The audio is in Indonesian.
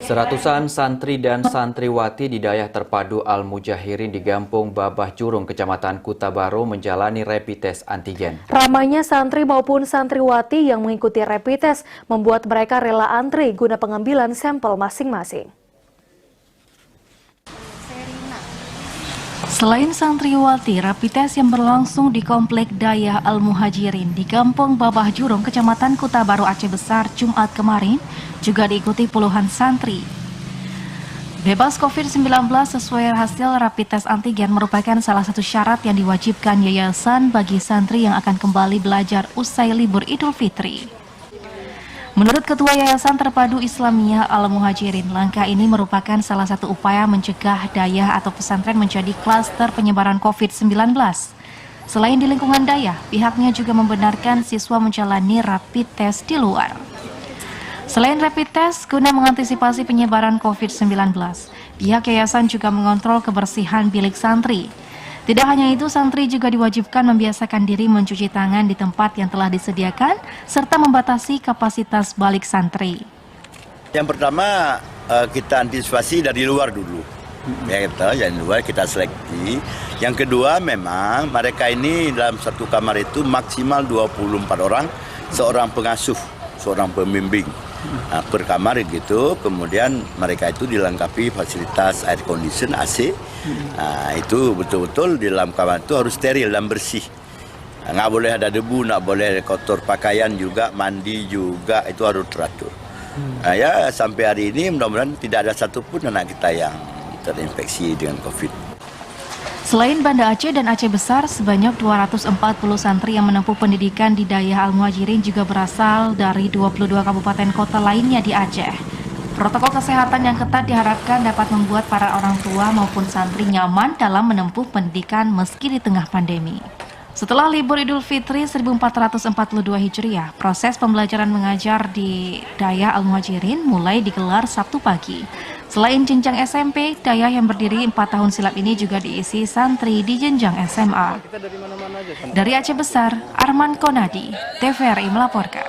Seratusan santri dan santriwati di Dayah Terpadu Al-Mujahirin di Gampung Babah Jurung, Kecamatan Kuta Baru menjalani rapid test antigen. Ramainya santri maupun santriwati yang mengikuti rapid test membuat mereka rela antri guna pengambilan sampel masing-masing. Selain santriwati, rapid test yang berlangsung di Komplek Dayah Al-Muhajirin di Kampung Babah Jurung, Kecamatan Kuta Baru, Aceh Besar, Jumat kemarin, juga diikuti puluhan santri. Bebas COVID-19 sesuai hasil rapid test antigen merupakan salah satu syarat yang diwajibkan yayasan bagi santri yang akan kembali belajar usai libur Idul Fitri. Menurut Ketua Yayasan Terpadu Islamiyah Al-Muhajirin, langkah ini merupakan salah satu upaya mencegah dayah atau pesantren menjadi klaster penyebaran COVID-19. Selain di lingkungan dayah, pihaknya juga membenarkan siswa menjalani rapid test di luar. Selain rapid test, guna mengantisipasi penyebaran COVID-19, pihak yayasan juga mengontrol kebersihan bilik santri. Tidak hanya itu, santri juga diwajibkan membiasakan diri mencuci tangan di tempat yang telah disediakan, serta membatasi kapasitas balik santri. Yang pertama, kita antisipasi dari luar dulu. Ya, dari luar kita seleksi. Yang kedua, memang mereka ini dalam satu kamar itu maksimal 24 orang, seorang pengasuh, seorang pembimbing. Per kamar gitu, kemudian mereka itu dilengkapi fasilitas air condition AC. Itu betul-betul di dalam kamar itu harus steril dan bersih. Nggak boleh ada debu, nggak boleh kotor pakaian juga, mandi juga, itu harus teratur. Ya sampai hari ini mudah-mudahan tidak ada satupun anak kita yang terinfeksi dengan COVID. Selain Banda Aceh dan Aceh Besar, sebanyak 240 santri yang menempuh pendidikan di Dayah Al-Muhajirin juga berasal dari 22 kabupaten kota lainnya di Aceh. Protokol kesehatan yang ketat diharapkan dapat membuat para orang tua maupun santri nyaman dalam menempuh pendidikan meski di tengah pandemi. Setelah libur Idul Fitri 1442 Hijriah, proses pembelajaran mengajar di Dayah Al-Muhajirin mulai digelar Sabtu pagi. Selain jenjang SMP, Dayah yang berdiri 4 tahun silam ini juga diisi santri di jenjang SMA. Dari Aceh Besar, Arman Konadi, TVRI melaporkan.